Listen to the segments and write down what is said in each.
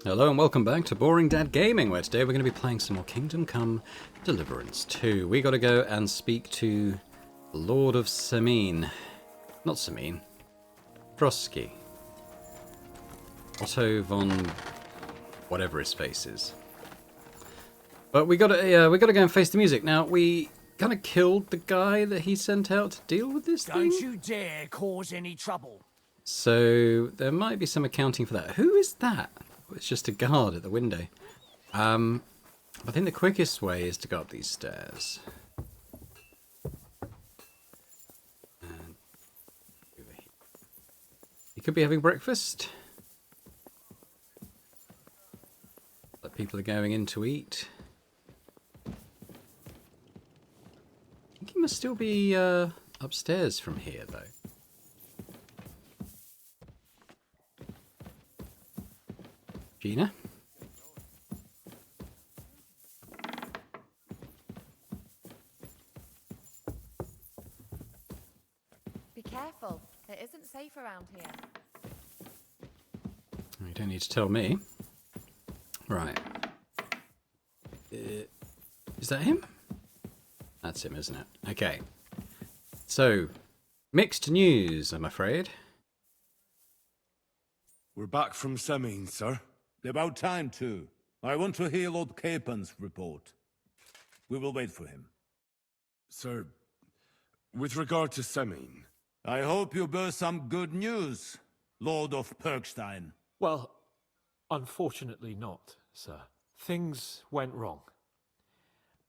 Hello and welcome back to Boring Dad Gaming, where today we're going to be playing some more Kingdom Come Deliverance 2. We got to go and speak to Lord of Semine. Not Semine. Trotsky. Otto von... whatever his face is. But we got to go and face the music. Now, we kind of killed the guy that he sent out to deal with this thing. Don't you dare cause any trouble. So, there might be some accounting for that. Who is that? It's just a guard at the window. I think the quickest way is to go up these stairs. And he could be having breakfast. But people are going in to eat. I think he must still be upstairs from here, though. Gina? Be careful. It isn't safe around here. You don't need to tell me. Right. Is that him? That's him, isn't it? Okay. So, mixed news, I'm afraid. We're back from Semine, sir. About time, too. I want to hear Lord Capon's report. We will wait for him. Sir, with regard to Semine... I hope you bear some good news, Lord of Perkstein. Well, unfortunately not, sir. Things went wrong.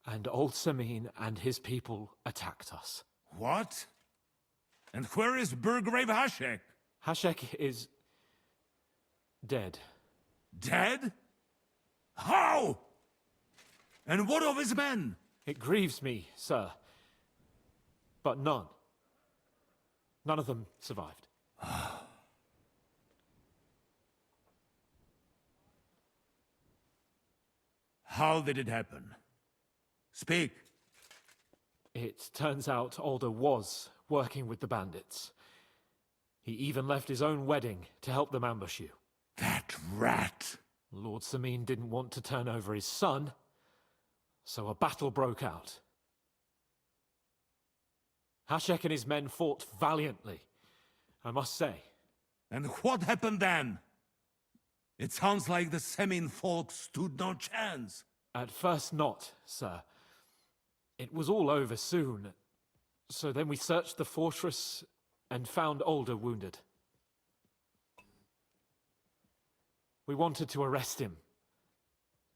And old Semine and his people attacked us. What? And where is Burgrave Hashek? Hashek is... dead. Dead? How? And what of his men? It grieves me, sir. But none of them survived. How did it happen? Speak. It turns out Alder was working with the bandits. He even left his own wedding to help them ambush you. That rat! Lord Semine didn't want to turn over his son, so a battle broke out. Hashek and his men fought valiantly, I must say. And what happened then? It sounds like the Semine folk stood no chance. At first not, sir. It was all over soon. So then we searched the fortress and found Alder wounded. We wanted to arrest him,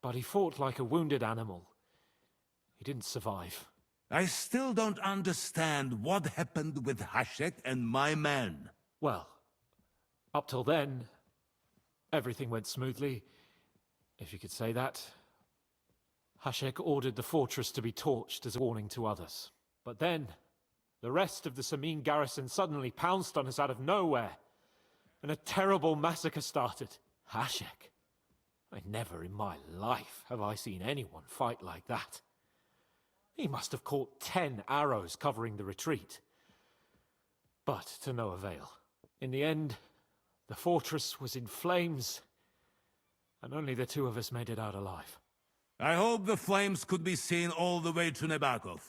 but he fought like a wounded animal. He didn't survive. I still don't understand what happened with Hashek and my men. Well, up till then, everything went smoothly, if you could say that. Hashek ordered the fortress to be torched as a warning to others. But then, the rest of the Semine garrison suddenly pounced on us out of nowhere, and a terrible massacre started. Hashek? Never in my life have I seen anyone fight like that. He must have caught 10 arrows covering the retreat. But to no avail. In the end, the fortress was in flames, and only the two of us made it out alive. I hope the flames could be seen all the way to Nebakov.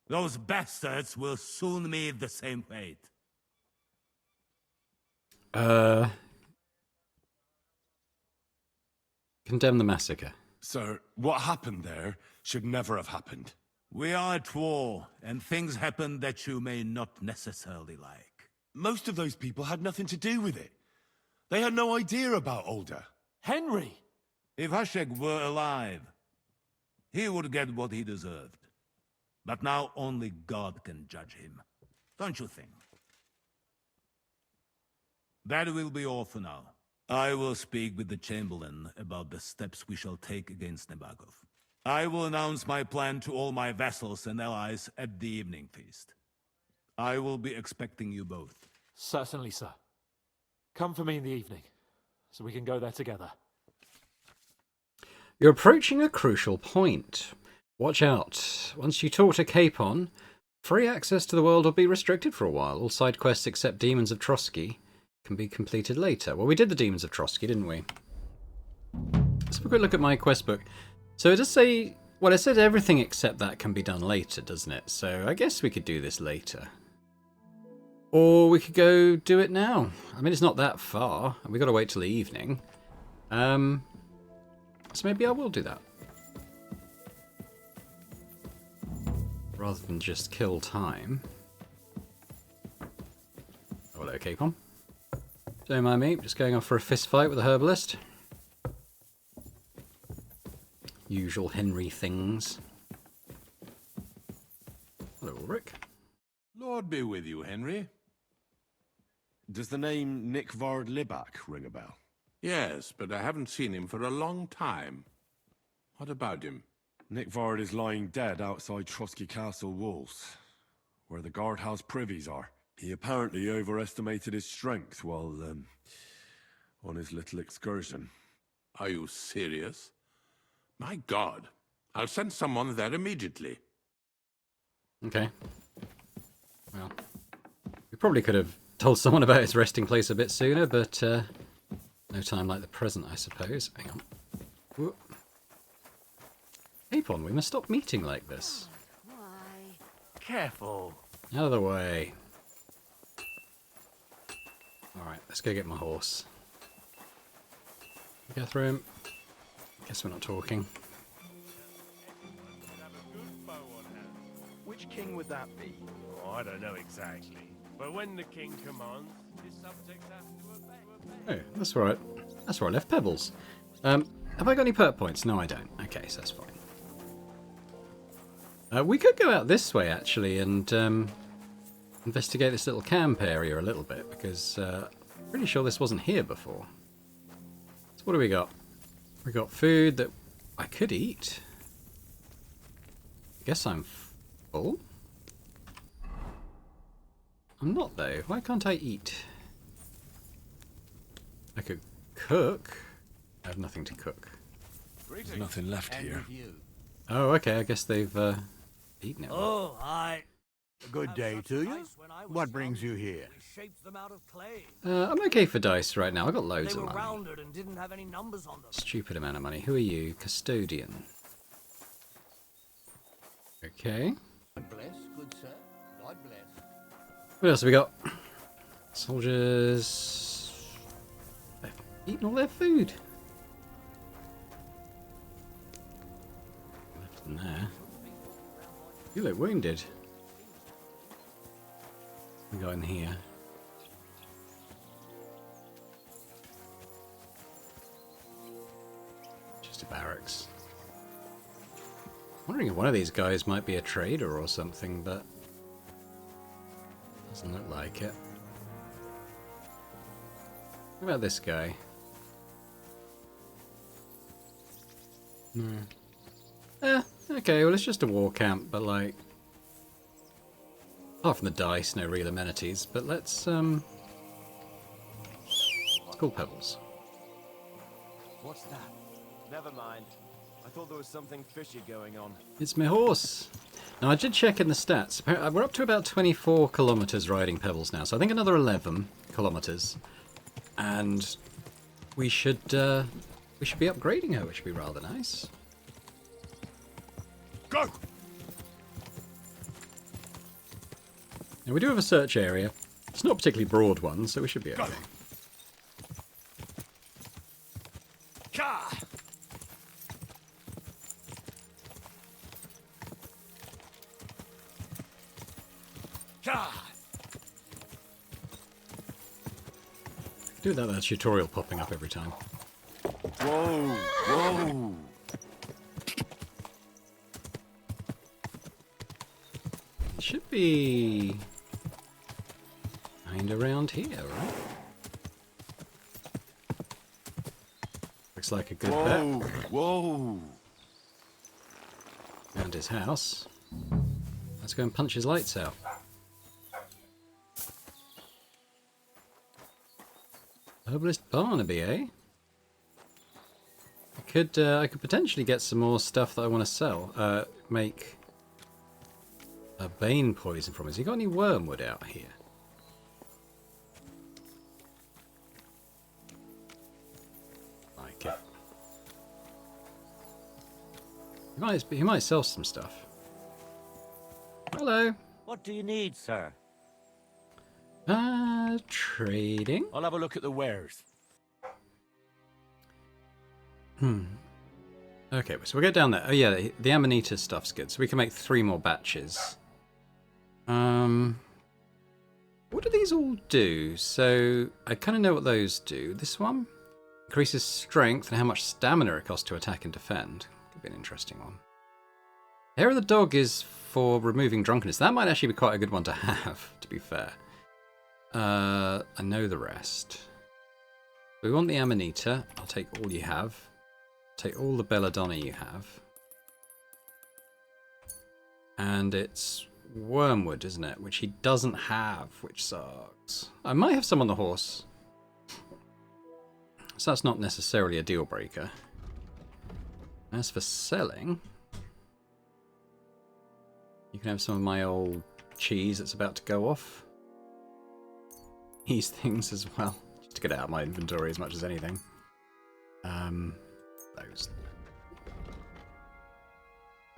Those bastards will soon meet the same fate. Condemn the massacre. Sir, what happened there should never have happened. We are at war, and things happen that you may not necessarily like. Most of those people had nothing to do with it. They had no idea about Alder. Henry! If Hashek were alive, he would get what he deserved. But now only God can judge him. Don't you think? That will be all for now. I will speak with the Chamberlain about the steps we shall take against Nebakov. I will announce my plan to all my vassals and allies at the evening feast. I will be expecting you both. Certainly, sir. Come for me in the evening, so we can go there together. You're approaching a crucial point. Watch out. Once you talk to Capon, free access to the world will be restricted for a while. All side quests except Demons of Trotsky can be completed later. Well, we did the Demons of Trotsky, didn't we? Let's have a quick look at my quest book. So it does say, well, it said everything except that can be done later, doesn't it? So I guess we could do this later. Or we could go do it now. I mean, it's not that far, and we've got to wait till the evening. So maybe I will do that. Rather than just kill time. Oh, hello, Capon. Don't mind me, just going off for a fist fight with a herbalist. Usual Henry things. Hello, Ulrich. Lord be with you, Henry. Does the name Nick Vard Libak ring a bell? Yes, but I haven't seen him for a long time. What about him? Nick Vard is lying dead outside Trotsky Castle walls, where the guardhouse privies are. He apparently overestimated his strength while, on his little excursion. Are you serious? My God. I'll send someone there immediately. Okay. Well, we probably could have told someone about his resting place a bit sooner, but no time like the present, I suppose. Hang on. Whoop. Capon, we must stop meeting like this. Careful. Out of the way. Alright, let's go get my horse. Go through him. Guess we're not talking. Which king would that be? Oh, I don't know exactly. But when the king commands, his subjects have to obey. Oh, that's right. That's where I left Pebbles. Have I got any perk points? No, I don't. Okay, so that's fine. We could go out this way, actually, and investigate this little camp area a little bit, because I'm pretty sure this wasn't here before. So what do we got? We got food that I could eat. I guess I'm full? I'm not, though. Why can't I eat? I could cook. I have nothing to cook. There's nothing left here. Oh, okay. I guess they've eaten it. Oh, aye. Good day to you. What brings you here? I'm okay for dice right now. I got loads They of were money. rounded and didn't have any numbers on them. Stupid amount of money. Who are you? Custodian. Okay. God bless, good sir. God bless. What else have we got? Soldiers. They've eaten all their food. Left them there. You look wounded. We got in here. Just a barracks. Wondering if one of these guys might be a trader or something, but doesn't look like it. What about this guy? No. Okay, well it's just a war camp, but like, apart from the dice, no real amenities, but let's call Pebbles. What's that? Never mind. I thought there was something fishy going on. It's my horse. Now I did check in the stats. We're up to about 24 kilometers riding Pebbles now, so I think another 11 kilometers, and we should be upgrading her, which would be rather nice. Go! Now we do have a search area. It's not a particularly broad one, so we should be okay. Ka! Ka! Do that tutorial popping up every time. Whoa! Whoa! It should be kind of around here, right? Looks like a good bet. Whoa! Found his house. Let's go and punch his lights out. Herbalist Barnaby, eh? I could potentially get some more stuff that I want to sell. Make a bane poison from. Has he got any wormwood out here? Like it. He might sell some stuff. Hello. What do you need, sir? Trading. I'll have a look at the wares. Okay, so we'll get down there. Oh yeah, the Amanita stuff's good. So we can make 3 more batches. What do these all do? So I kind of know what those do. This one increases strength and how much stamina it costs to attack and defend. Could be an interesting one. Hair of the dog is for removing drunkenness. That might actually be quite a good one to have, to be fair. I know the rest. We want the Amanita. I'll take all you have. Take all the belladonna you have. And it's wormwood, isn't it? Which he doesn't have, which sucks. I might have some on the horse. So that's not necessarily a deal breaker. As for selling, you can have some of my old cheese that's about to go off. These things as well. Just to get it out of my inventory as much as anything. Those.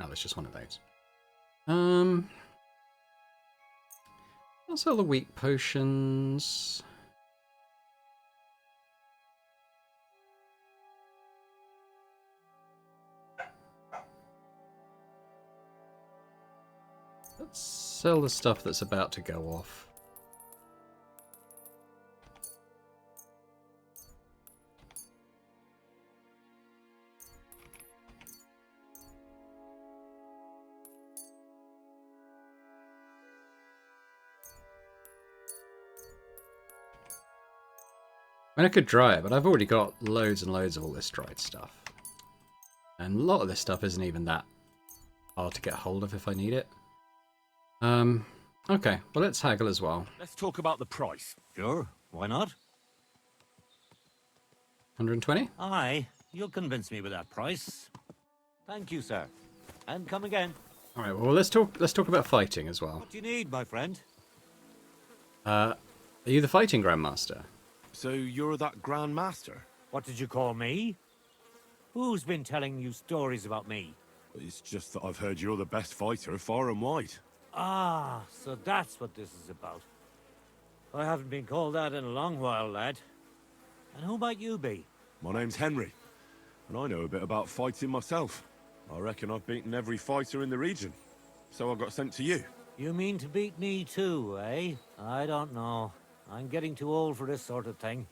No, there's just one of those. I'll sell the weak potions. Let's sell the stuff that's about to go off. I mean, I could dry it, but I've already got loads and loads of all this dried stuff. And a lot of this stuff isn't even that hard to get hold of if I need it. Okay, well, let's haggle as well. Let's talk about the price. Sure, why not? 120? Aye, you'll convince me with that price. Thank you, sir. And come again. All right, well, let's talk about fighting as well. What do you need, my friend? Are you the fighting grandmaster? So you're that Grand Master? What did you call me? Who's been telling you stories about me? It's just that I've heard you're the best fighter far and wide. Ah, so that's what this is about. I haven't been called that in a long while, lad. And who might you be? My name's Henry, and I know a bit about fighting myself. I reckon I've beaten every fighter in the region, so I got sent to you. You mean to beat me too, eh? I don't know. I'm getting too old for this sort of thing.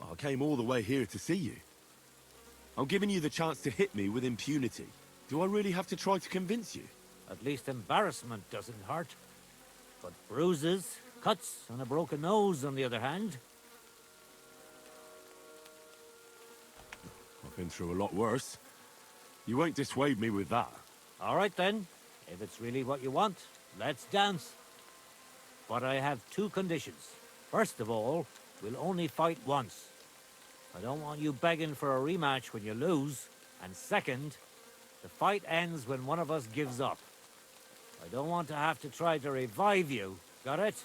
I came all the way here to see you. I'm giving you the chance to hit me with impunity. Do I really have to try to convince you? At least embarrassment doesn't hurt. But bruises, cuts, and a broken nose, on the other hand. I've been through a lot worse. You won't dissuade me with that. All right then. If it's really what you want, let's dance. But I have 2 conditions. First of all, we'll only fight once. I don't want you begging for a rematch when you lose. And second, the fight ends when one of us gives up. I don't want to have to try to revive you. Got it?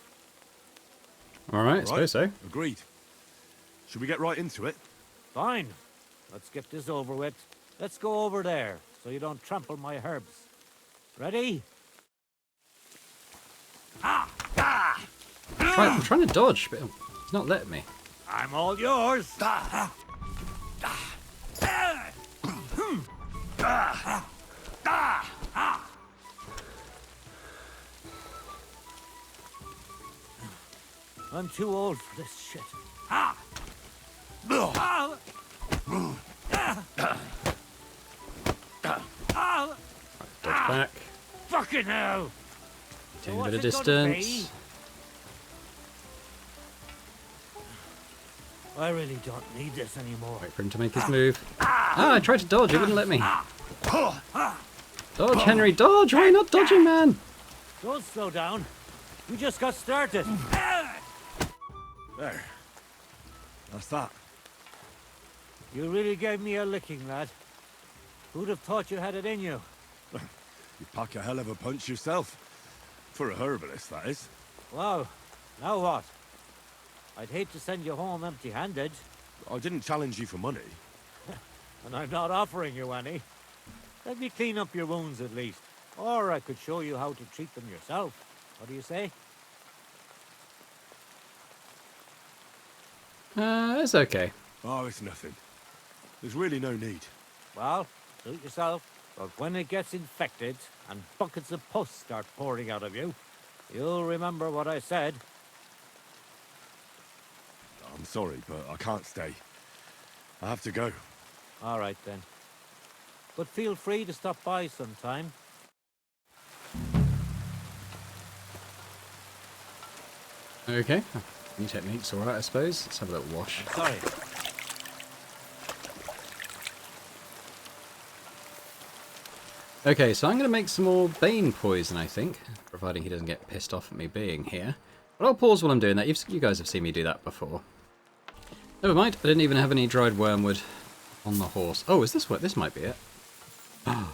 All right, I suppose so. Agreed. Should we get right into it? Fine. Let's get this over with. Let's go over there, so you don't trample my herbs. Ready? I'm trying to dodge, but he's not letting me. I'm all yours. I'm too old for this shit. Dodge back. Fucking hell! Taking a bit of distance. I really don't need this anymore. Wait for him to make his move. Ah, I tried to dodge, it wouldn't let me. Dodge, Henry, dodge! Why not dodging, man? Don't slow down. We just got started. There. That's that. You really gave me a licking, lad. Who'd have thought you had it in you? You pack a hell of a punch yourself. For a herbalist, that is. Well, now what? I'd hate to send you home empty-handed. I didn't challenge you for money. and I'm not offering you any. Let me clean up your wounds at least. Or I could show you how to treat them yourself. What do you say? It's okay. Oh, it's nothing. There's really no need. Well, suit yourself. But when it gets infected and buckets of pus start pouring out of you, you'll remember what I said. I'm sorry, but I can't stay. I have to go. All right, then. But feel free to stop by sometime. Okay. New techniques, alright, I suppose. Let's have a little wash. Sorry. Okay, so I'm going to make some more Bane poison, I think. Providing he doesn't get pissed off at me being here. But I'll pause while I'm doing that. You guys have seen me do that before. Never mind, I didn't even have any dried wormwood on the horse. Oh, is this what? This might be it. Oh,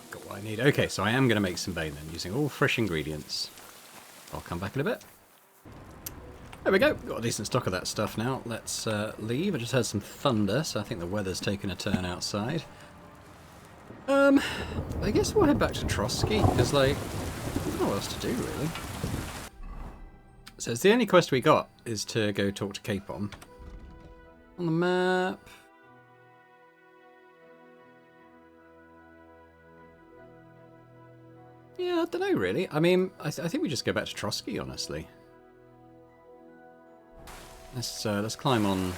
got what I need. Okay, so I am going to make some Bane then, using all fresh ingredients. I'll come back in a bit. There we go. Got a decent stock of that stuff now. Let's leave. I just heard some thunder, so I think the weather's taken a turn outside. I guess we'll head back to Trotsky, because, like, I don't know what else to do, really. So it's the only quest we got is to go talk to Capon. On the map... Yeah, I don't know, really. I mean, I think we just go back to Trotsky, honestly. Let's climb on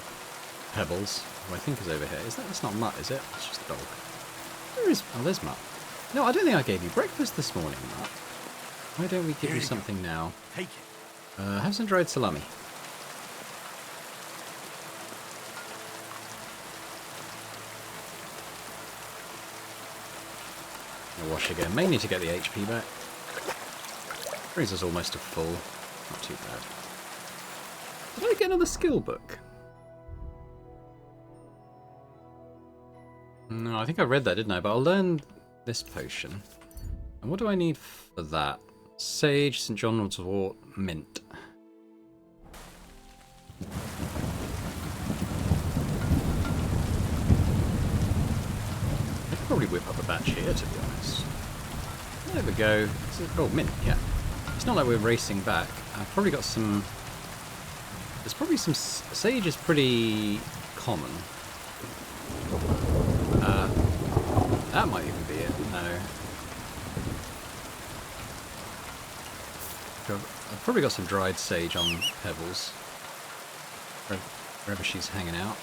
Pebbles, who I think is over here. That's not Mutt, is it? It's just a dog. Where is... Oh, there's Mutt. No, I don't think I gave you breakfast this morning, Mutt. Why don't we give you something now? Take it. Have some dried salami. I'll wash again, mainly to get the HP back. Brings us almost to full. Not too bad. Did I get another skill book? No, I think I read that, didn't I? But I'll learn this potion. And what do I need for that? Sage, St. John's wort, mint. I could probably whip up a batch here, to be honest. There we go. Oh, mint, yeah. It's not like we're racing back. I've probably got some... There's probably some... Sage is pretty common. That might even be it. No. I've probably got some dried sage on Pebbles. Wherever she's hanging out.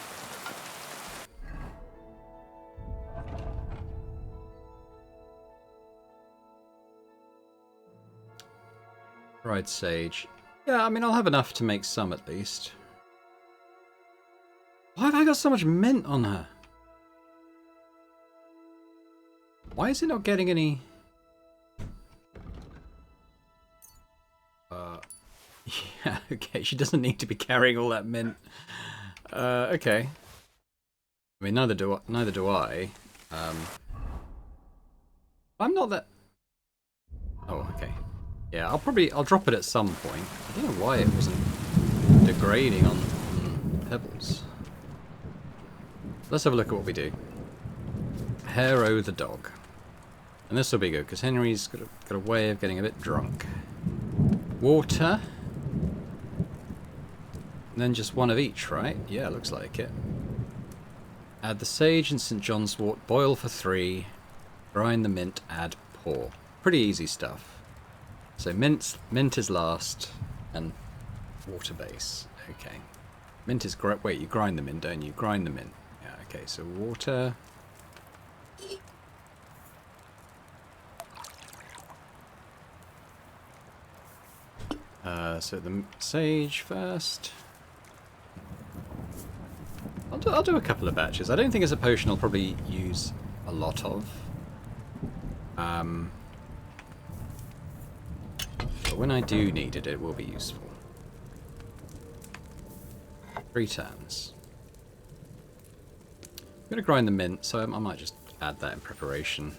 Dried sage. Yeah, I mean, I'll have enough to make some at least. Why have I got so much mint on her? Why is it not getting any... Yeah, okay, she doesn't need to be carrying all that mint. Okay. I mean, neither do I. I'm not that... Oh, okay. Yeah, I'll drop it at some point. I don't know why it wasn't degrading on Pebbles. Let's have a look at what we do. Harrow the dog. And this will be good, because Henry's got a way of getting a bit drunk. Water. And then just one of each, right? Yeah, looks like it. Add the sage and St. John's wort, boil for 3. Grind the mint, add, pour. Pretty easy stuff. So mint is last, and water base. Okay. Mint is great. Wait, you grind the mint, don't you? Grind the mint. Yeah, okay, so water. So the sage first. I'll do a couple of batches. I don't think it's a potion I'll probably use a lot of. But when I do need it, it will be useful. 3 turns. I'm going to grind the mint, so I might just add that in preparation.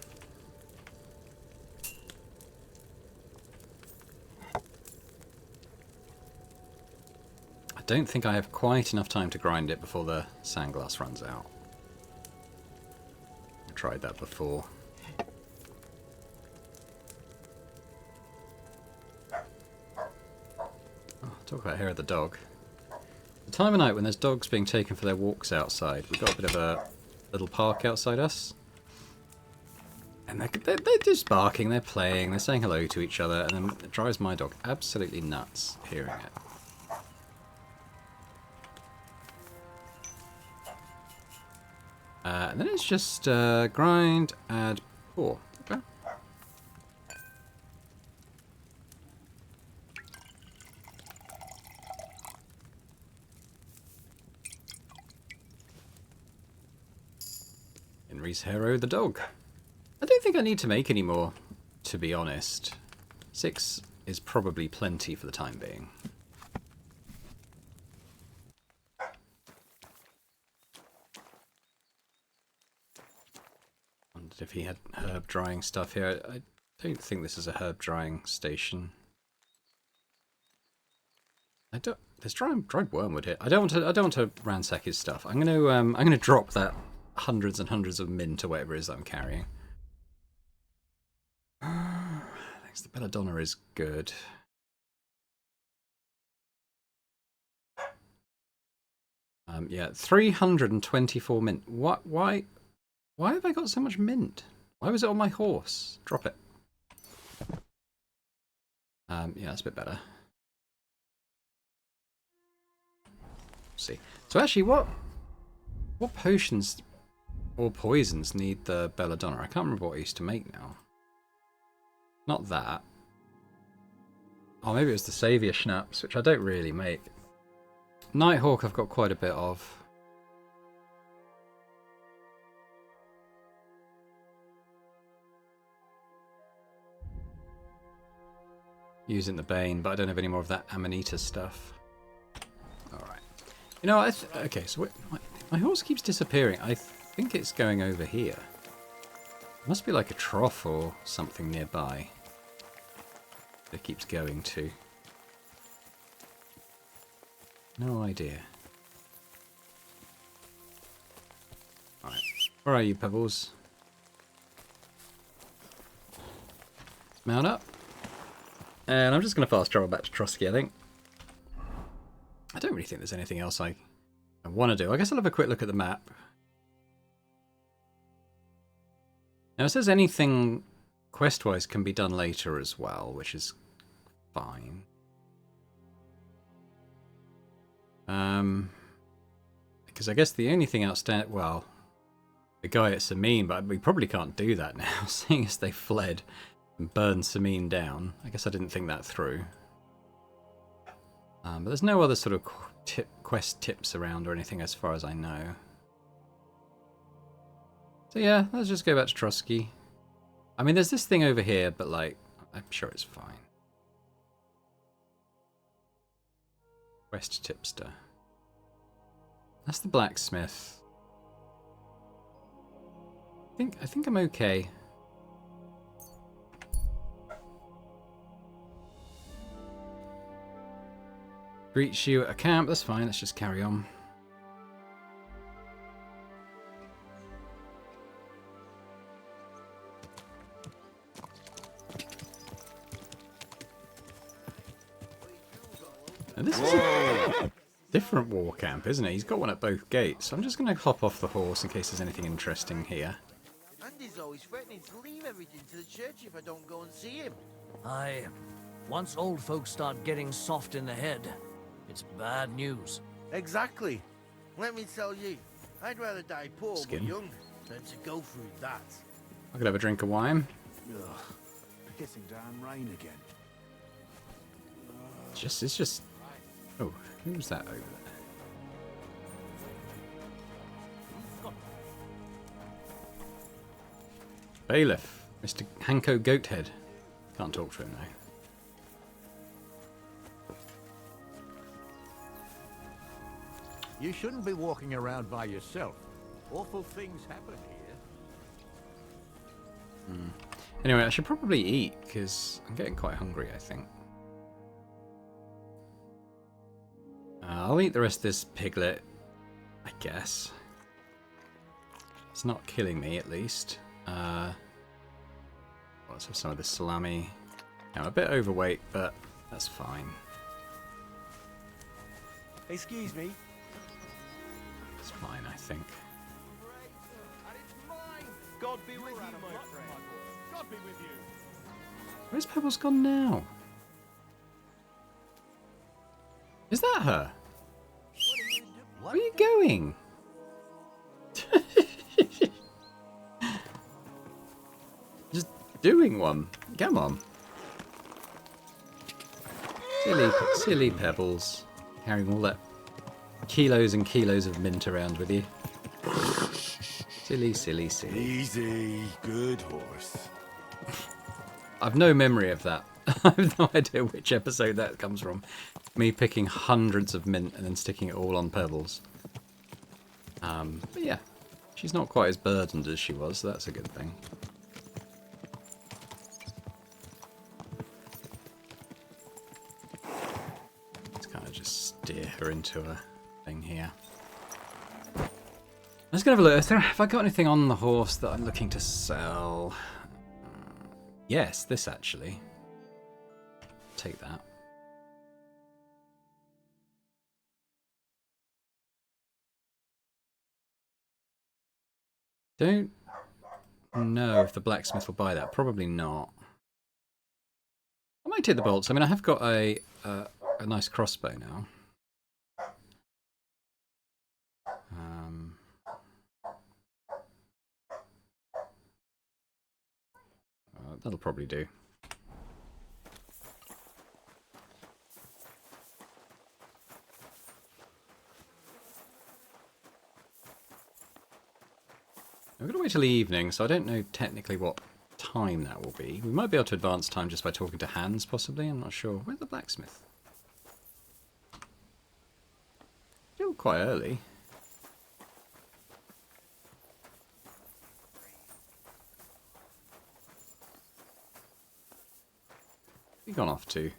I don't think I have quite enough time to grind it before the sandglass runs out. tried that before. Oh, talk about hair of the dog. The time of night when there's dogs being taken for their walks outside, we've got a bit of a little park outside us. And they're just barking, they're playing, they're saying hello to each other, and then it drives my dog absolutely nuts hearing it. And then it's just grind, add, pour. Okay. Henry's Hero the dog. I don't think I need to make any more, to be honest. 6 is probably plenty for the time being. Wondered if he had herb drying stuff here. I don't think this is a herb drying station. There's dried wormwood here. I don't want to ransack his stuff. I'm gonna drop that hundreds and hundreds of mint or whatever it is that I'm carrying. Thanks, the belladonna is good. Yeah, 324 mint. What? Why have I got so much mint? Why was it on my horse? Drop it. Yeah, that's a bit better. Let's see. So actually, what potions or poisons need the belladonna? I can't remember what I used to make now. Not that. Oh, maybe it was the Saviour Schnapps, which I don't really make. Nighthawk I've got quite a bit of. Using the Bane, but I don't have any more of that Amanita stuff. Alright. You know, okay, so my horse keeps disappearing. I think it's going over here. Must be like a trough or something nearby. It keeps going to. No idea. Alright. Where are you, Pebbles? Mount up. And I'm just going to fast travel back to Trotsky, I think. I don't really think there's anything else I want to do. I guess I'll have a quick look at the map. Now it says anything quest-wise can be done later as well, which is fine. Because I guess the only thing outstanding, well, the guy at Sameen, but we probably can't do that now, seeing as they fled and burned Sameen down. I guess I didn't think that through. But there's no other sort of quest tips around or anything as far as I know. So yeah, let's just go back to Trotsky. I mean, there's this thing over here, but like, I'm sure it's fine. Quest tipster. That's the blacksmith. I think I'm okay. Greets you at a camp, that's fine, let's just carry on. And this is a different war camp, isn't it? He's got one at both gates. So I'm just going to hop off the horse in case there's anything interesting here. Andy's always threatening to leave everything to the church if I don't go and see him. Aye. Once old folks start getting soft in the head, it's bad news. Exactly. Let me tell you, I'd rather die poor but young than to go through that. I could have a drink of wine. Ugh. Pissing down rain again. It's just. Oh, who's that over there? Bailiff, Mr. Hanko Goathead. Can't talk to him now. You shouldn't be walking around by yourself. Awful things happen here. Anyway, I should probably eat, because I'm getting quite hungry, I think. I'll eat the rest of this piglet, I guess. It's not killing me, at least. Let's have some of this salami. I'm a bit overweight, but that's fine. Excuse me. It's fine, I think. God be with you, my friend. God be with you. Where's Pebbles gone now? Is that her? Where are you going? Just doing one. Come on. Silly Pebbles. Carrying all that kilos and kilos of mint around with you. Silly. Easy. Good horse. I've no memory of that. I have no idea which episode that comes from. Me picking hundreds of mint and then sticking it all on Pebbles. But yeah, she's not quite as burdened as she was, so that's a good thing. Let's kind of just steer her into a thing here. Let's go have a look. Have I got anything on the horse that I'm looking to sell? Yes, this actually. Take that. Don't know if the blacksmith will buy that. Probably not. I might take the bolts. I mean, I have got a nice crossbow now. That'll probably do. I'm going to wait till the evening, so I don't know technically what time that will be. We might be able to advance time just by talking to Hans, possibly. I'm not sure. Where's the blacksmith? Still quite early. Where's he gone off to? You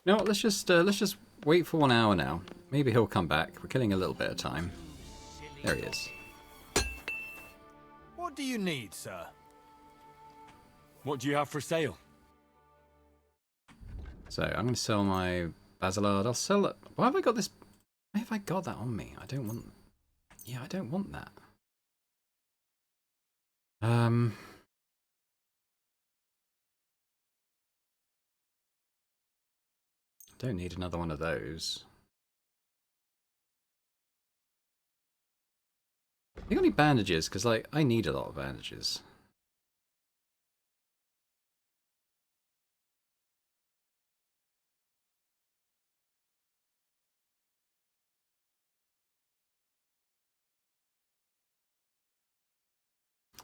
know what? Let's just wait for 1 hour now. Maybe he'll come back. We're killing a little bit of time. There he is. What do you need, sir? What do you have for sale? So, I'm going to sell my basilard. I'll sell it. Why have I got this? Why have I got that on me? I don't want... Yeah, I don't want that. Don't need another one of those. You got any bandages? Because, like, I need a lot of bandages.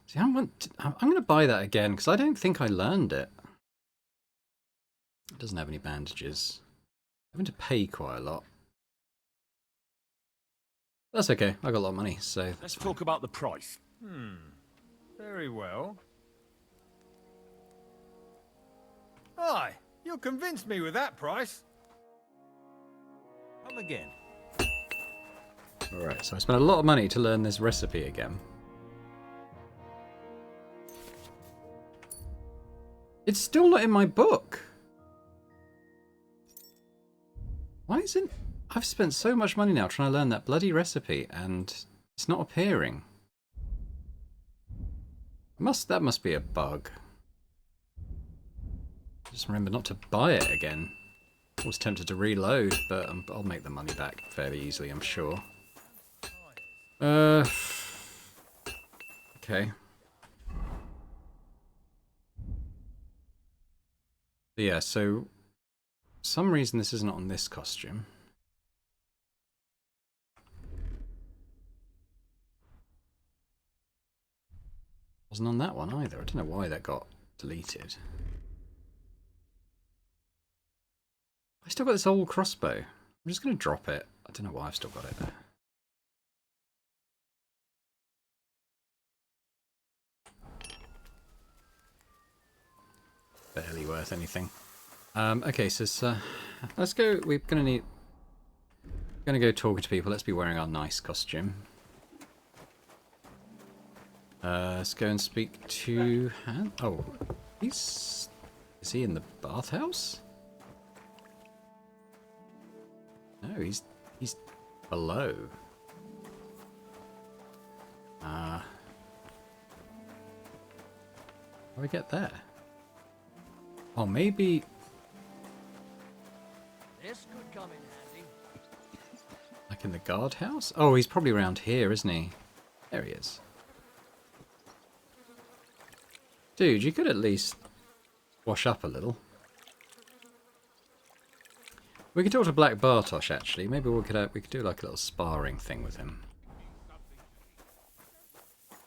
See, I'm going to buy that again because I don't think I learned it. It doesn't have any bandages. I'm having to pay quite a lot. That's okay. I got a lot of money, so let's talk about the price. Very well. Aye, you'll convince me with that price. Come again. Alright, so I spent a lot of money to learn this recipe again. It's still not in my book. Why isn't... I've spent so much money now trying to learn that bloody recipe and it's not appearing. That must be a bug. Just remember not to buy it again. I was tempted to reload, but I'll make the money back fairly easily, I'm sure. Okay. Yeah, so... For some reason this isn't on this costume. Wasn't on that one either. I don't know why that got deleted. I still got this old crossbow. I'm just going to drop it. I don't know why I've still got it there. Barely worth anything. Okay, so let's go. We're going to need Gonna go talking to people. Let's be wearing our nice costume. Let's go and speak to Han. Oh, is he in the bathhouse? No, he's below. How do we get there? Oh, maybe. This could come in handy. Like in the guardhouse? Oh, he's probably around here, isn't he? There he is. Dude, you could at least wash up a little. We could talk to Black Bartosz, actually. Maybe we could do like a little sparring thing with him.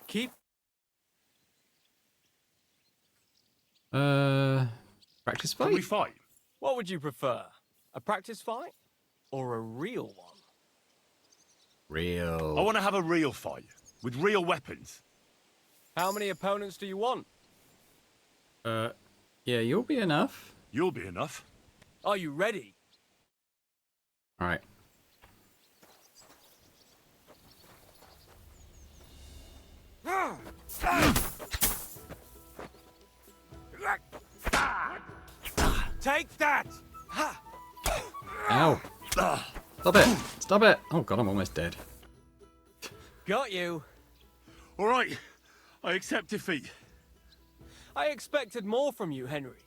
Keep. Practice fight? Can we fight? What would you prefer? A practice fight? Or a real one? Real. I want to have a real fight. With real weapons. How many opponents do you want? Yeah, you'll be enough. You'll be enough. Are you ready? Alright. Take that! Ow. Stop it. Stop it. Oh god, I'm almost dead. Got you. All right. I accept defeat. I expected more from you, Henry.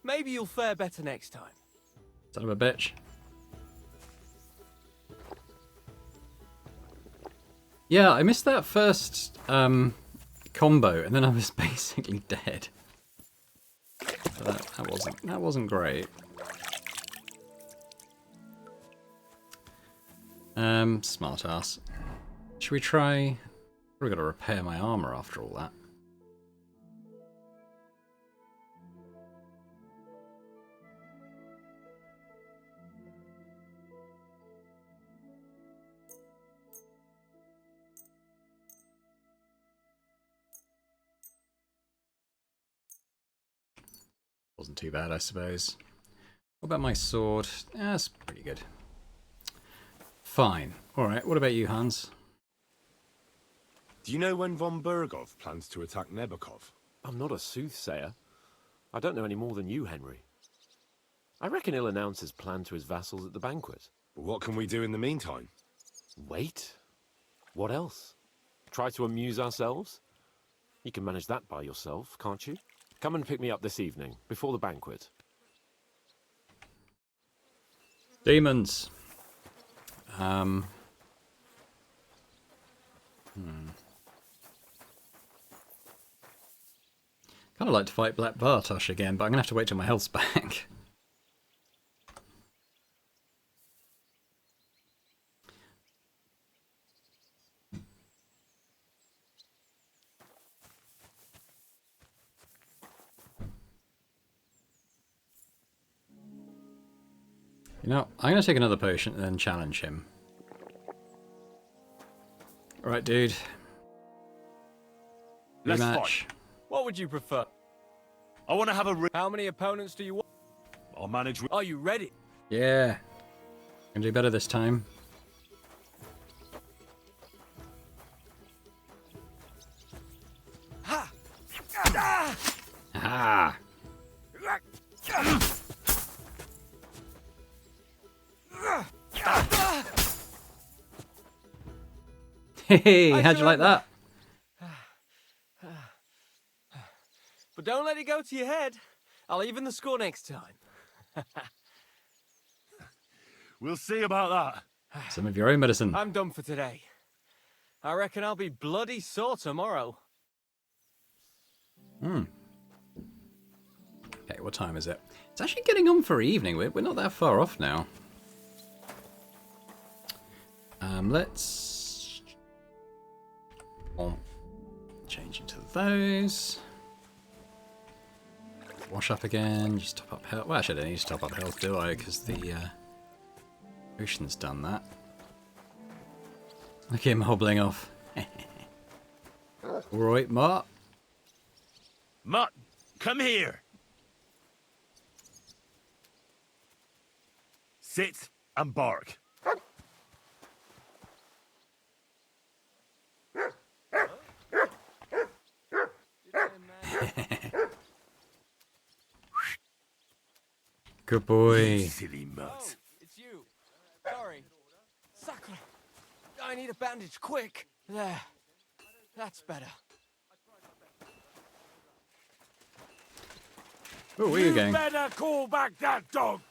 Maybe you'll fare better next time. Son of a bitch. Yeah, I missed that first combo, and then I was basically dead. So that wasn't great. Smart ass. Should we try? Probably got to repair my armor after all that. Wasn't too bad, I suppose. What about my sword? That's pretty good. Fine. Alright, what about you, Hans? Do you know when von Burgov plans to attack Nebukov? I'm not a soothsayer. I don't know any more than you, Henry. I reckon he'll announce his plan to his vassals at the banquet. But what can we do in the meantime? Wait. What else? Try to amuse ourselves? You can manage that by yourself, can't you? Come and pick me up this evening, before the banquet. Demons. Kind of like to fight Black Bartosz again, but I'm going to have to wait till my health's back. You know, I'm going to take another potion and then challenge him. Alright, dude. Let's Rematch. fight. What would you prefer? I want to have a How many opponents do you want? I'll manage with... Are you ready? Yeah. Gonna do better this time. Ha! Ah! Hey, how'd you like that? But don't let it go to your head. I'll even the score next time. We'll see about that. Some of your own medicine. I'm done for today. I reckon I'll be bloody sore tomorrow. Okay, what time is it? It's actually getting on for evening. We're not that far off now. Let's change into those. Wash up again. Just top up health. Well, actually, I don't need to top up health, do I? Because the potion's done that. Look at him hobbling off. Alright, Mark. Mutt, come here. Sit and bark. Good boy. You silly mutt. Oh, it's you. Sorry. Sakura. I need a bandage, quick. There. That's better. Oh, where are you going? Better call back that dog.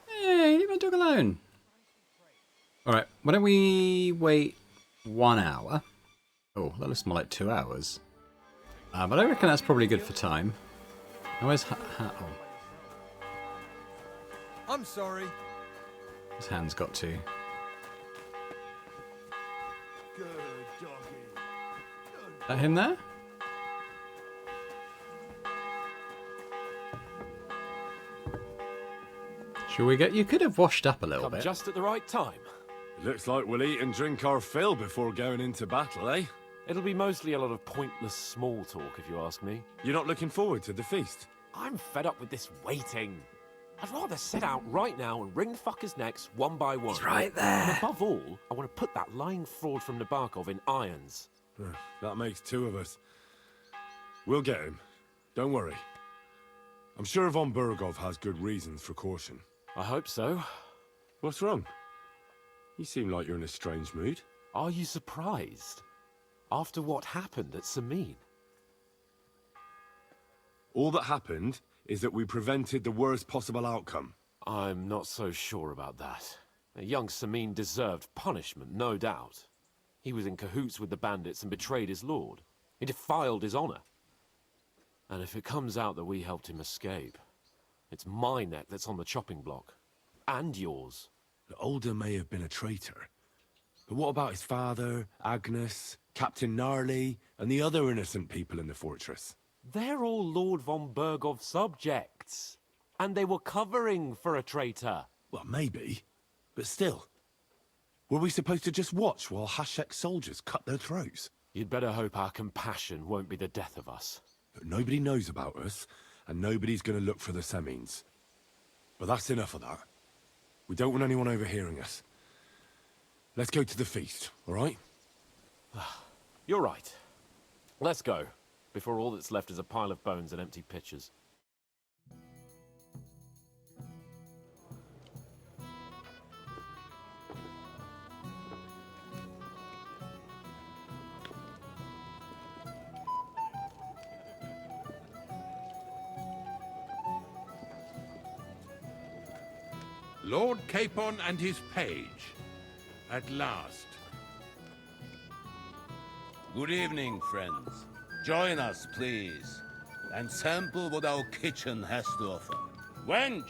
Hey, leave my dog alone. Alright, why don't we wait 1 hour? Oh, that looks more like 2 hours. But I reckon that's probably good for time. Now, where's oh, I'm sorry. his hands got to? Good doggy. Is that him there? Shall we get? You could have washed up a little Come bit. just at the right time. It looks like we'll eat and drink our fill before going into battle, eh? It'll be mostly a lot of pointless small talk, if you ask me. You're not looking forward to the feast? I'm fed up with this waiting. I'd rather set out right now and wring fuckers' necks one by one. He's right there. And above all, I want to put that lying fraud from Nabokov in irons. That makes 2 of us. We'll get him. Don't worry. I'm sure von Burgov has good reasons for caution. I hope so. What's wrong? You seem like you're in a strange mood. Are you surprised? After what happened at Samin? All that happened is that we prevented the worst possible outcome. I'm not so sure about that. Young Samin deserved punishment, no doubt. He was in cahoots with the bandits and betrayed his lord. He defiled his honor. And if it comes out that we helped him escape, it's my neck that's on the chopping block. And yours. The Older may have been a traitor. But what about his father, Agnes, Captain Gnarly, and the other innocent people in the fortress? They're all Lord von Burgov's subjects. And they were covering for a traitor. Well, maybe. But still. Were we supposed to just watch while Hashek's soldiers cut their throats? You'd better hope our compassion won't be the death of us. But nobody knows about us, and nobody's going to look for the Semines. But that's enough of that. We don't want anyone overhearing us. Let's go to the feast, all right? You're right. Let's go, before all that's left is a pile of bones and empty pitchers. Lord Capon and his page. At last. Good evening, friends. Join us, please, and sample what our kitchen has to offer. Wench,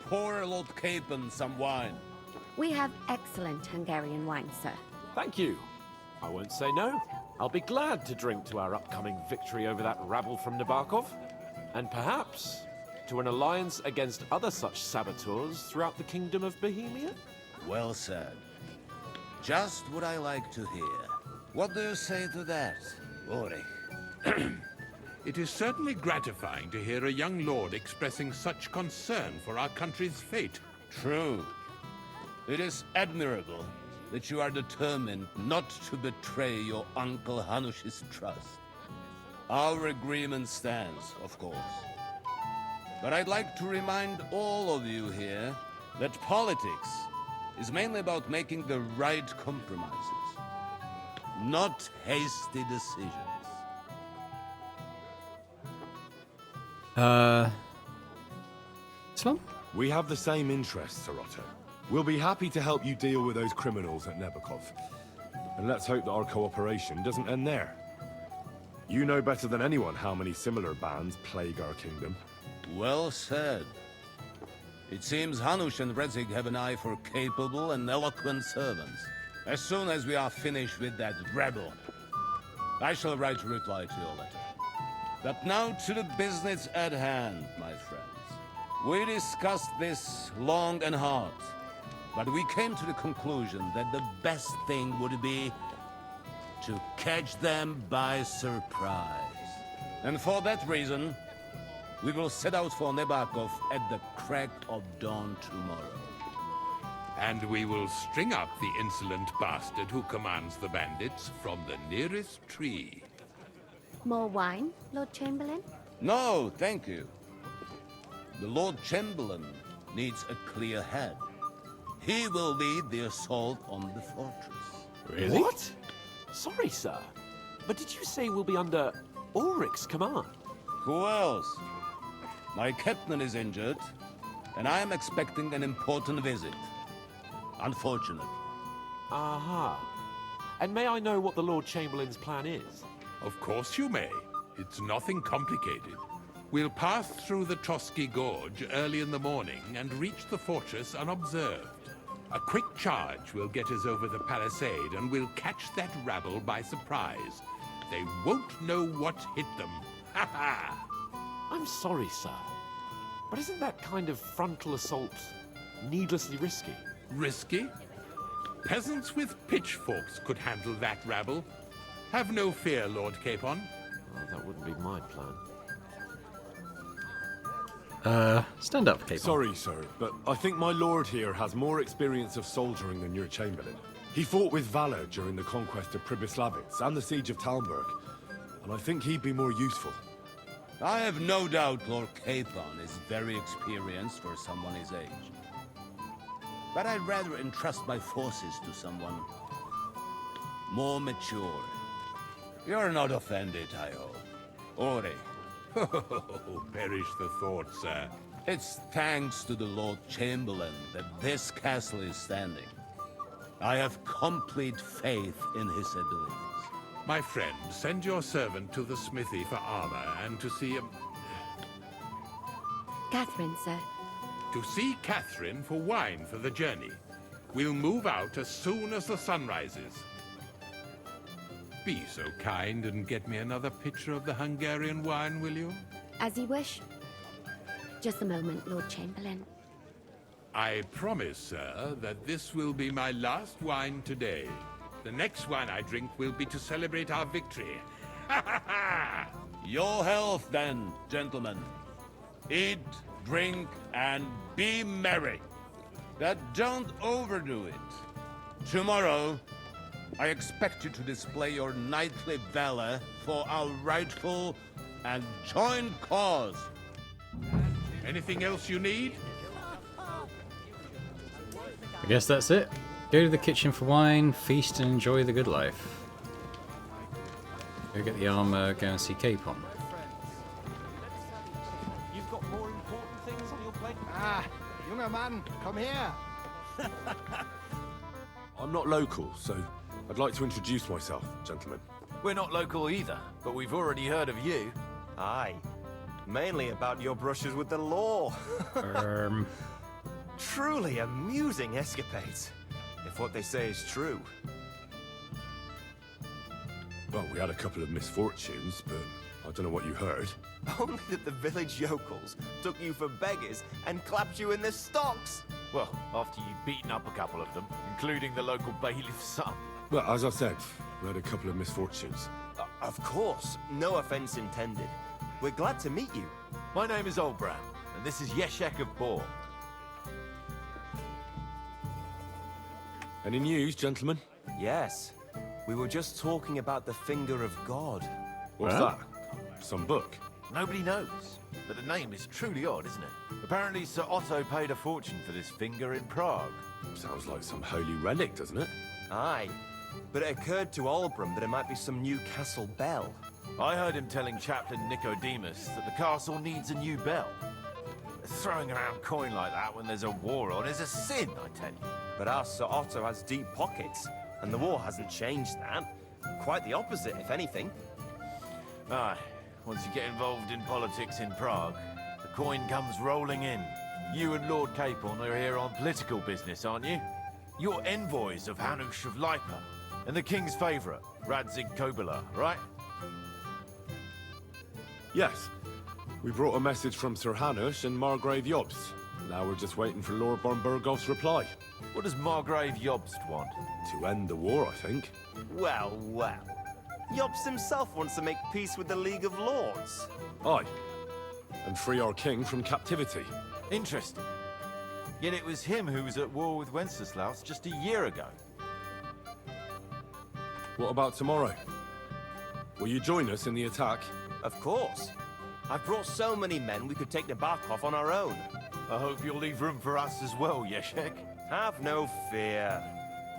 pour Lord Capon some wine. We have excellent Hungarian wine, sir. Thank you. I won't say no. I'll be glad to drink to our upcoming victory over that rabble from Nabokov. And perhaps to an alliance against other such saboteurs throughout the Kingdom of Bohemia? Well said. Just what I like to hear. What do you say to that, Ulrich? It is certainly gratifying to hear a young lord expressing such concern for our country's fate. True. It is admirable that you are determined not to betray your Uncle Hanush's trust. Our agreement stands, of course. But I'd like to remind all of you here that politics is mainly about making the right compromises, not hasty decisions. Islam? We have the same interests, Sarotto. We'll be happy to help you deal with those criminals at Nebokov. And let's hope that our cooperation doesn't end there. You know better than anyone how many similar bands plague our kingdom. Well said. It seems Hanush and Redzig have an eye for capable and eloquent servants. As soon as we are finished with that rebel, I shall write a reply to your letter. But now to the business at hand, my friends. We discussed this long and hard, but we came to the conclusion that the best thing would be to catch them by surprise. And for that reason, we will set out for Nebokov at the crack of dawn tomorrow. And we will string up the insolent bastard who commands the bandits from the nearest tree. More wine, Lord Chamberlain? No, thank you. The Lord Chamberlain needs a clear head. He will lead the assault on the fortress. Really? What? Sorry, sir. But did you say we'll be under Ulrich's command? Who else? My captain is injured, and I am expecting an important visit. Unfortunate. Aha. And may I know what the Lord Chamberlain's plan is? Of course you may. It's nothing complicated. We'll pass through the Trotsky Gorge early in the morning and reach the fortress unobserved. A quick charge will get us over the palisade, and we'll catch that rabble by surprise. They won't know what hit them. Ha ha! I'm sorry, sir. But isn't that kind of frontal assault needlessly risky? Risky? Peasants with pitchforks could handle that rabble. Have no fear, Lord Capon. Well, that wouldn't be my plan. Stand up, Capon. Sorry, sir, but I think my lord here has more experience of soldiering than your chamberlain. He fought with valor during the conquest of Pribyslavitz and the siege of Talmberg, and I think he'd be more useful. I have no doubt Lord Capon is very experienced for someone his age. But I'd rather entrust my forces to someone more mature. You're not offended, I hope. Ori. Oh, perish the thought, sir. It's thanks to the Lord Chamberlain that this castle is standing. I have complete faith in his abilities. My friend, send your servant to the smithy for armor and to see Catherine, sir. To see Catherine for wine for the journey. We'll move out as soon as the sun rises. Be so kind and get me another pitcher of the Hungarian wine, will you? As you wish. Just a moment, Lord Chamberlain. I promise, sir, that this will be my last wine today. The next wine I drink will be to celebrate our victory. Ha ha ha! Your health, then, gentlemen. Eat, drink, and be merry. But don't overdo it. Tomorrow, I expect you to display your knightly valor for our rightful and joint cause. Anything else you need? I guess that's it. Go to the kitchen for wine, feast and enjoy the good life. Go get the armor, go and see Capon. You've got more important things on your plate? Ah, younger man, come here. I'm not local, so I'd like to introduce myself, gentlemen. We're not local either, but we've already heard of you. Aye. Mainly about your brushes with the law. Truly amusing escapades, if what they say is true. Well, we had a couple of misfortunes, but I don't know what you heard. Only that the village yokels took you for beggars and clapped you in the stocks. Well, after you'd beaten up a couple of them, including the local bailiff's son. Well, as I said, we had a couple of misfortunes. Of course, no offense intended. We're glad to meet you. My name is Olbram, and this is Yeshek of Bor. Any news, gentlemen? Yes. We were just talking about the Finger of God. What's that? Some book? Nobody knows, but the name is truly odd, isn't it? Apparently Sir Otto paid a fortune for this finger in Prague. Sounds like some holy relic, doesn't it? Aye. But it occurred to Olbram that it might be some new castle bell. I heard him telling Chaplain Nicodemus that the castle needs a new bell. Throwing around coin like that when there's a war on is a sin, I tell you. But our Sir Otto has deep pockets, and the war hasn't changed that. Quite the opposite, if anything. Aye, once you get involved in politics in Prague, the coin comes rolling in. You and Lord Capon are here on political business, aren't you? You're envoys of Hanush of Lipa, and the king's favourite, Radzig Kobyla, right? Yes. We brought a message from Sir Hanush and Margrave Jobst. Now we're just waiting for Lord Bornbergov's reply. What does Margrave Jobst want? To end the war, I think. Well, well. Jobst himself wants to make peace with the League of Lords. Aye. And free our king from captivity. Interesting. Yet it was him who was at war with Wenceslaus just a year ago. What about tomorrow? Will you join us in the attack? Of course. I've brought so many men we could take the bark off on our own. I hope you'll leave room for us as well, Yeshek. Have no fear.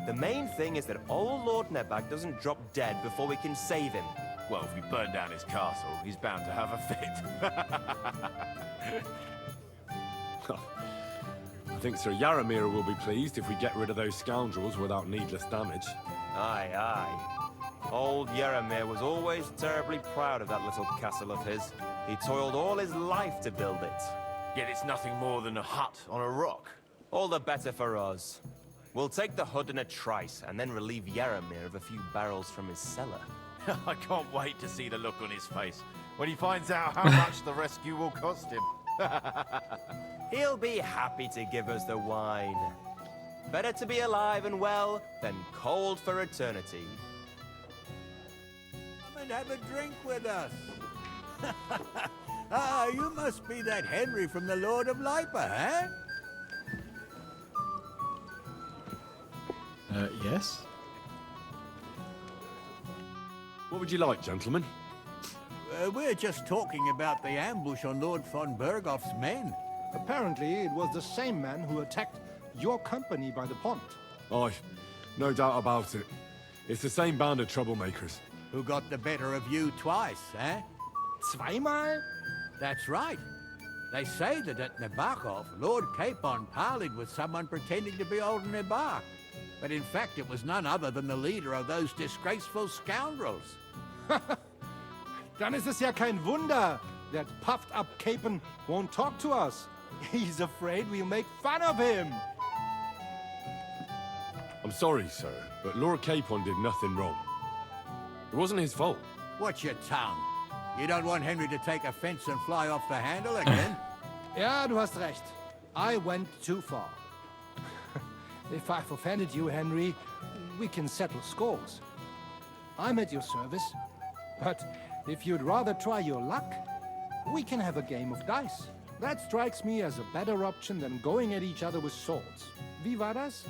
The main thing is that old Lord Nebag doesn't drop dead before we can save him. Well, if we burn down his castle, he's bound to have a fit. I think Sir Yaramir will be pleased if we get rid of those scoundrels without needless damage. Aye, aye. Old Yaramir was always terribly proud of that little castle of his. He toiled all his life to build it. Yet it's nothing more than a hut on a rock. All the better for us. We'll take the hood in a trice, and then relieve Yaramir of a few barrels from his cellar. I can't wait to see the look on his face when he finds out how much the rescue will cost him. He'll be happy to give us the wine. Better to be alive and well than cold for eternity. Come and have a drink with us. Ah, you must be that Henry from the Lord of Lipa, eh? Yes. What would you like, gentlemen? We're just talking about the ambush on Lord von Bergoff's men. Apparently, it was the same man who attacked your company by the pond. Aye, no doubt about it. It's the same band of troublemakers. Who got the better of you twice, eh? Zweimal? That's right. They say that at Nabokov, Lord Capon parleyed with someone pretending to be old Nebak. But in fact, it was none other than the leader of those disgraceful scoundrels. Dann ist es ja kein Wunder that puffed-up Capon won't talk to us. He's afraid we'll make fun of him. I'm sorry, sir, but Lord Capon did nothing wrong. It wasn't his fault. Watch your tongue. You don't want Henry to take offense and fly off the handle again? Ja, du hast recht. I went too far. If I've offended you, Henry, we can settle scores. I'm at your service, but if you'd rather try your luck, we can have a game of dice. That strikes me as a better option than going at each other with swords. Wie war das?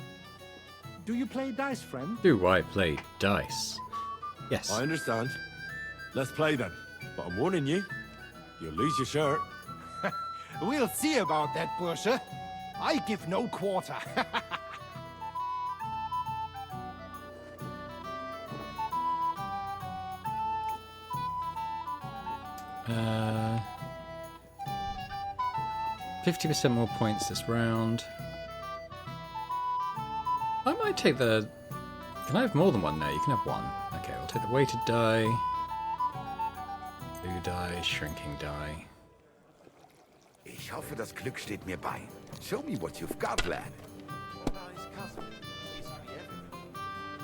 Do you play dice, friend? Do I play dice? Yes. I understand. Let's play then. But I'm warning you, you'll lose your shirt. We'll see about that, Bursche. I give no quarter. Uh, 50% more points this round. I might take the... Can I have more than one? No, you can have one. Okay, I'll take the weighted die. Blue die, shrinking die. Ich hoffe, das Glück steht mir bei. Show me what you've got, lad.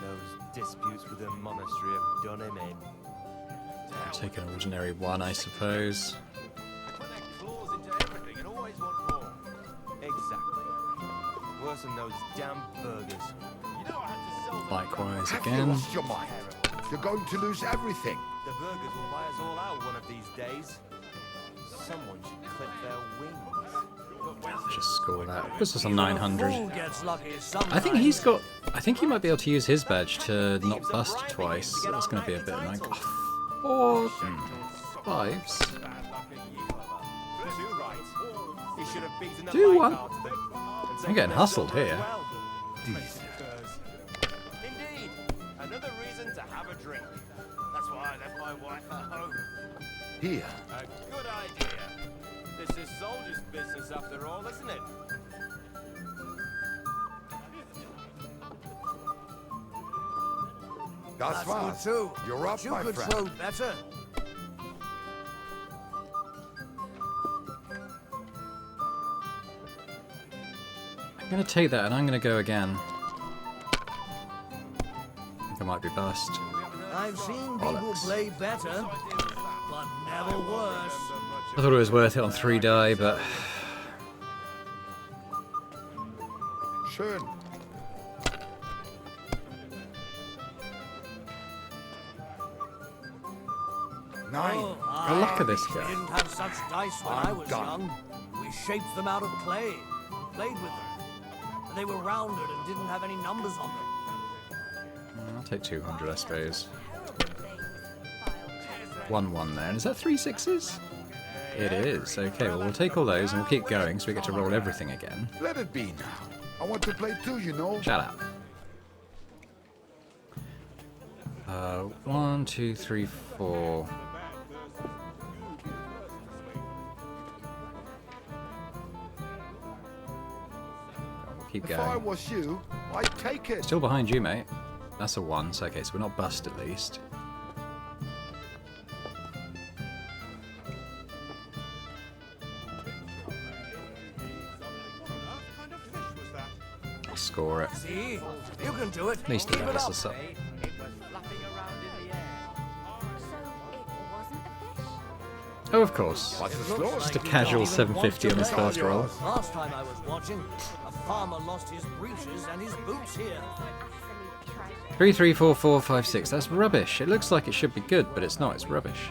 Those disputes with the monastery have done him in. I'll take an ordinary one, I suppose. Exactly. Worse than those damn burgers. Likewise Have again. you lost your mind? You're going to lose everything. The burgers will buy us all out one of these days. Someone should clip their wings. Just score that. Puts us on 900. I think he's got... I think he might be able to use his badge to not bust twice. So that's going to be a bit annoying. Or... fives. Do one. I'm getting hustled here. Indeed. Another reason to have a drink. That's why I left my wife at home. Here. A good idea. This is soldier's business after all, isn't it? Das war's. You're up, my could friend. throw better. I'm going to take that and I'm going to go again. I think I might be bust. I've seen people Bollocks. play better, but never worse. I thought it was worth it on 3 die, but... Schön. Nine. Oh, The luck of this We guy. didn't have such dice when I was done. young. We shaped them out of clay, played with them. And they were rounded and didn't have any numbers on them. I'll take 200, I suppose. 1-1 there. And is that 3 sixes? It is. Okay, well, we'll take all those and we'll keep going so we get to roll everything again. Let it be now. I want to play too, you know. Shut up. 1, 2, 3, 4. Keep If I going. was you, I'd take it. Still behind you, mate. That's a 1, so okay, so we're not bust at least. I'll score it. See? You can do it. At least he Keep it levels up. us up. Oh, of course. Just a casual 750 on his first roll. Last time I was watching, a farmer lost his breeches and his boots here. 3, 3, 4, 4, 5, 6. That's rubbish. It looks like it should be good, but it's not. It's rubbish.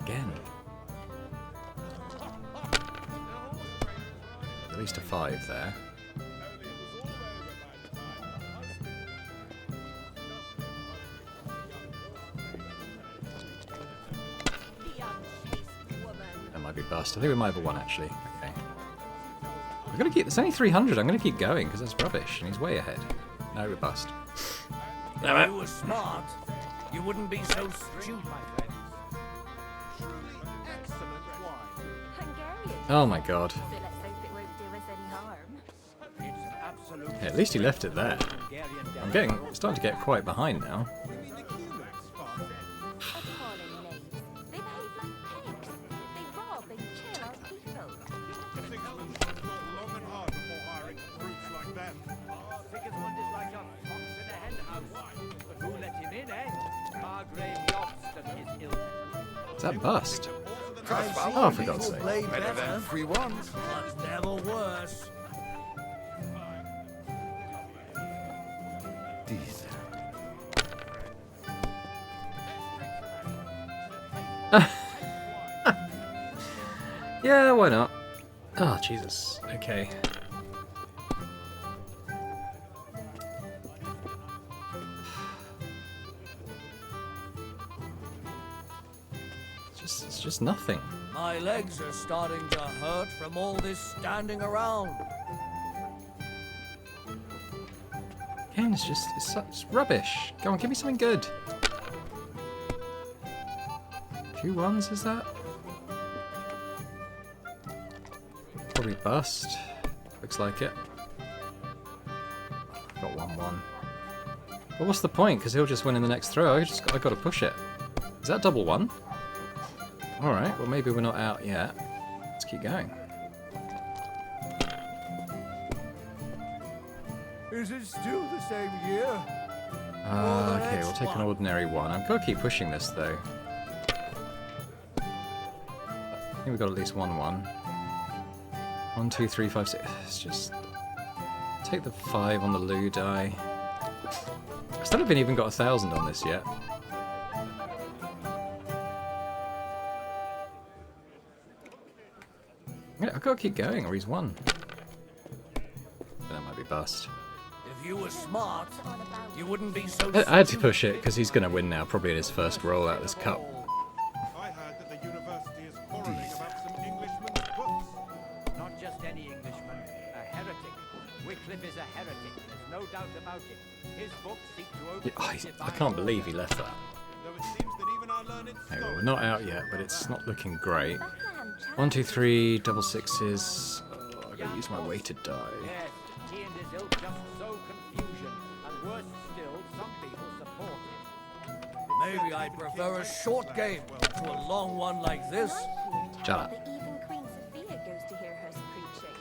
Again. At least a 5 there. That might be bust. I think we might have a 1 actually. Okay. I'm gonna keep. It's only 300. I'm gonna keep going because that's rubbish, and he's way ahead. No, we're bust. If you were smart, you wouldn't be so stupid. Oh my god. Yeah, at least he left it there. I'm starting to get quite behind now. Is that bust? Oh, for God's sake. Better than 3-1. But never worse. Yeah, why not? Oh, Jesus. Okay. It's just nothing. My legs are starting to hurt from all this standing around. Again, it's rubbish. Go on, give me something good. 2 1s, is that? Probably bust. Looks like it. Got 1-1. But what's the point? Because he'll just win in the next throw. I got to push it. Is that double 1? Alright, well maybe we're not out yet. Let's keep going. Is it still the same year? Okay, we'll take an ordinary 1. I've got to keep pushing this though. I think we've got at least 1-1. 1, 2, 3, 5, 6. Let's just take the 5 on the loo die. I still haven't even got 1,000 on this yet. Yeah, I've got to keep going, or he's won. That might be bust. If you were smart, you wouldn't be so I had to push it because he's going to win now, probably in his first roll out of this cup. I heard that the university is quarreling about some Englishman's books. Not just any Englishman, a heretic. Wycliffe is a heretic, there's no doubt about it. His books seek to open I can't believe he left that. Though it seems that even our learned Okay, well, we're not out yet, but it's not looking great. 1, 2, 3, double 6s. Oh, I've got to use my weighted die. Yes, he and his ilk just sow confusion, and worse still, some people support it. Maybe I'd prefer a short game to a long one like this. Shut up. Even Queen Sophia goes to hear her preaching.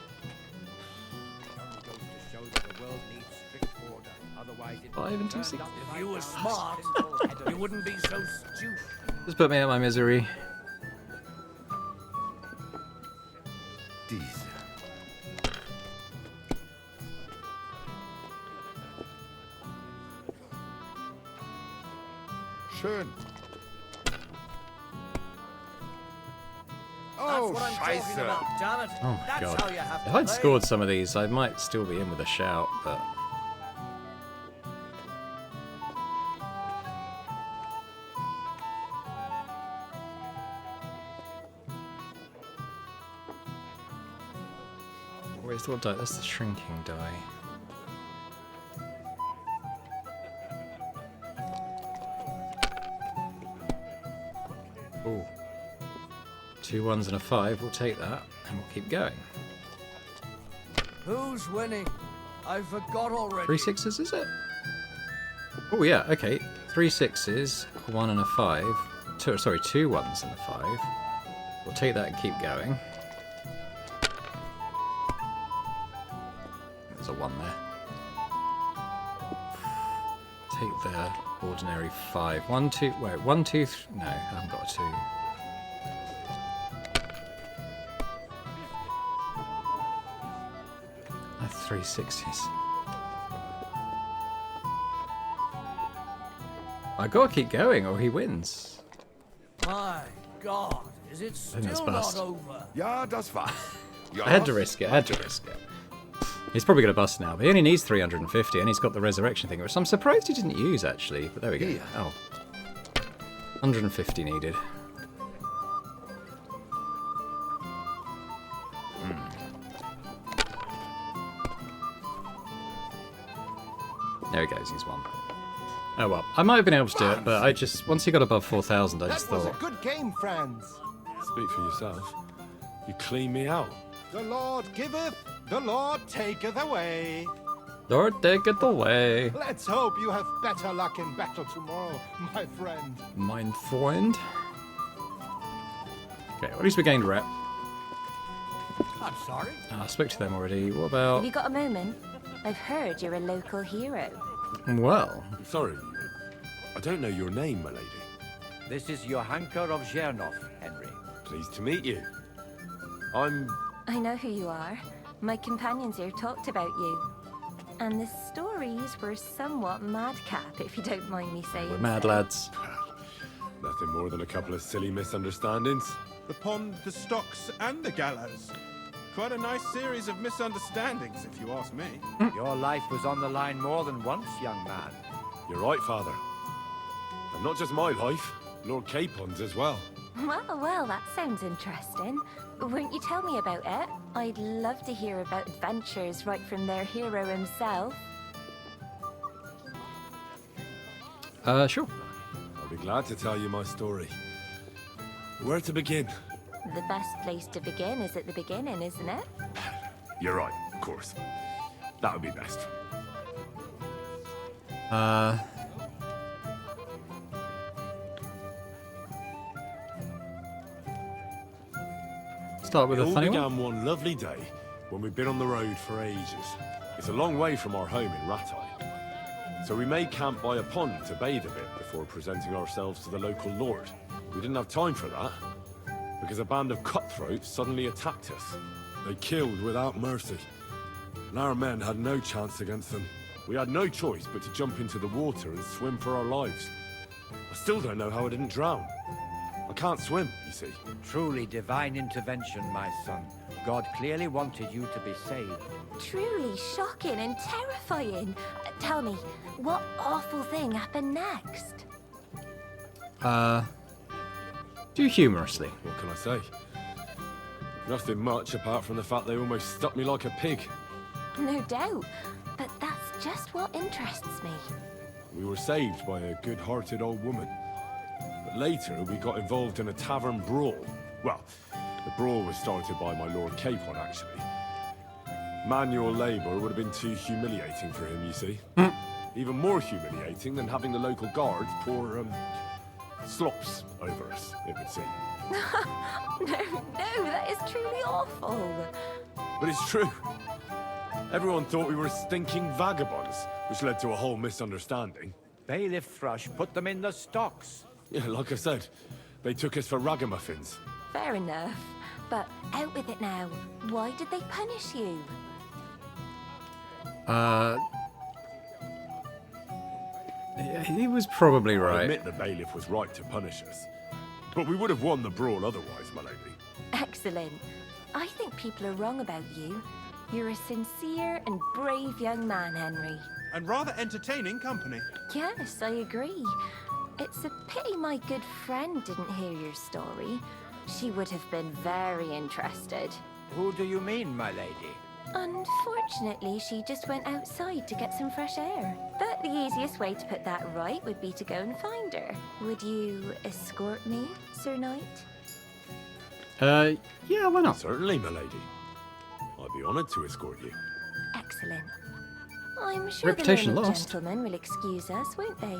Only goes to show that the world needs strict order, otherwise it 5 and 2, 6. If you were smart, you wouldn't be so stupid. Just put me out of my misery. Schön. Oh, what I'm talking about, damn it. Oh my That's god. how you have to If I'd play. scored some of these, I might still be in with a shout, but... Where's what die? That's the shrinking die. Ooh. 2 1s and a 5. We'll take that and we'll keep going. Who's winning? I forgot already. 3 6s, is it? Oh yeah, okay. 3 6s, 1 and a 5. 2 1s and a 5. We'll take that and keep going. There's a 1 there. Take the ordinary 5. 1 2. Wait, 1 2. No, I haven't got a 2. That's 3 6s. I gotta keep going or he wins. My God, is it think that's still not bust. over? Ja, das war's. I had to risk it, He's probably gonna bust now, but he only needs 350 and he's got the resurrection thing, which I'm surprised he didn't use actually, but there we go. Yeah. Oh. 150 needed. There he goes, he's won. Oh well, I might have been able to do it, but I just, once he got above 4,000, I just That was thought... a good game, friends. Speak for yourself. You clean me out. The Lord giveth, the Lord taketh away. Lord, take it away. Let's hope you have better luck in battle tomorrow, my friend. Mein Freund. Okay, well, at least we gained rep. I'm sorry. I spoke to them already. What Have about... you got a moment? I've heard you're a local hero. Well... Sorry, I don't know your name, my lady. This is Johanka of Zhernov, Henry. Pleased to meet you. I know who you are. My companions here talked about you. And the stories were somewhat madcap, if you don't mind me saying We're mad so. lads. Nothing more than a couple of silly misunderstandings. The pond, the stocks, and the gallows. Quite a nice series of misunderstandings, if you ask me. Your life was on the line more than once, young man. You're right, Father. And not just my life, Lord Capon's as well. Well, that sounds interesting. Won't you tell me about it? I'd love to hear about adventures right from their hero himself. Sure. I'll be glad to tell you my story. Where to begin? The best place to begin is at the beginning, isn't it? You're right, of course. That would be best. Start with a funny It all one. began one lovely day when we'd been on the road for ages. It's a long way from our home in Rattay. So we made camp by a pond to bathe a bit before presenting ourselves to the local lord. We didn't have time for that, because a band of cutthroats suddenly attacked us. They killed without mercy, and our men had no chance against them. We had no choice but to jump into the water and swim for our lives. I still don't know how I didn't drown. I can't swim, you see. Truly divine intervention, my son. God clearly wanted you to be saved. Truly shocking and terrifying. Tell me, what awful thing happened next? Do humorously. What can I say? Nothing much apart from the fact they almost stuck me like a pig. No doubt, but that's just what interests me. We were saved by a good-hearted old woman. But later, we got involved in a tavern brawl. Well, the brawl was started by my Lord Capon, actually. Manual labor would have been too humiliating for him, you see. Even more humiliating than having the local guards pour, slops over us, it would seem. No, that is truly awful. But it's true. Everyone thought we were stinking vagabonds, which led to a whole misunderstanding. Bailiff Thrush put them in the stocks. Yeah, like I said, they took us for ragamuffins. Fair enough, but out with it now. Why did they punish you? Yeah, he was probably I right. admit the bailiff was right to punish us. But we would have won the brawl otherwise, my lady. Excellent. I think people are wrong about you. You're a sincere and brave young man, Henry. And rather entertaining company. Yes, I agree. It's a pity my good friend didn't hear your story. She would have been very interested. Who do you mean, my lady? Unfortunately, she just went outside to get some fresh air. But the easiest way to put that right would be to go and find her. Would you escort me, Sir Knight? Yeah, why not? Certainly, my lady. I'd be honored to escort you. Excellent. I'm sure Reputation the learned lost. gentlemen will excuse us, won't they?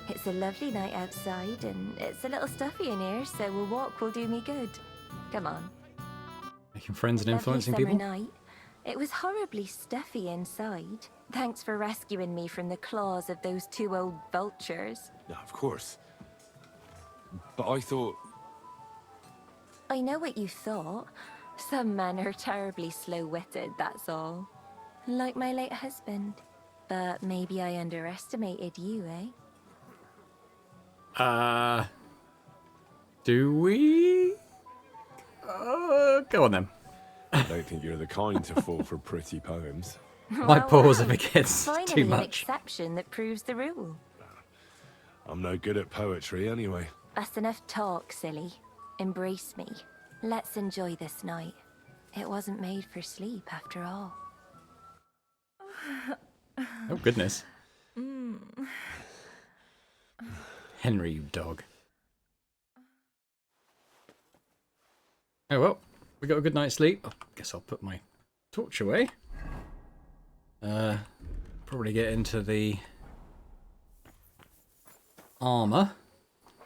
It's a lovely night outside, and it's a little stuffy in here, so a walk will do me good. Come on. Making friends and Lovely influencing summer people. night. It was horribly stuffy inside. Thanks for rescuing me from the claws of those two old vultures. Yeah, of course. But I thought... I know what you thought. Some men are terribly slow-witted, that's all. Like my late husband. But maybe I underestimated you, eh? Do we? Go on then. I don't think you're the kind to fall for pretty poems. My pause if it gets Finally too an much. exception that proves the rule. I'm no good at poetry anyway. That's enough talk, silly. Embrace me. Let's enjoy this night. It wasn't made for sleep, after all. Oh, goodness. Henry, you dog. Oh, well. We got a good night's sleep. I guess I'll put my torch away. Probably get into the armor.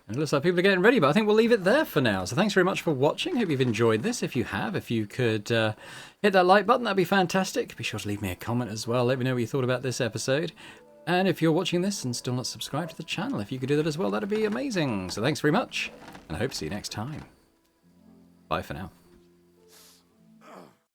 And it looks like people are getting ready, but I think we'll leave it there for now. So thanks very much for watching. Hope you've enjoyed this. If you have, if you could hit that like button, that'd be fantastic. Be sure to leave me a comment as well. Let me know what you thought about this episode. And if you're watching this and still not subscribed to the channel, if you could do that as well, that'd be amazing. So thanks very much, and I hope to see you next time. Bye for now.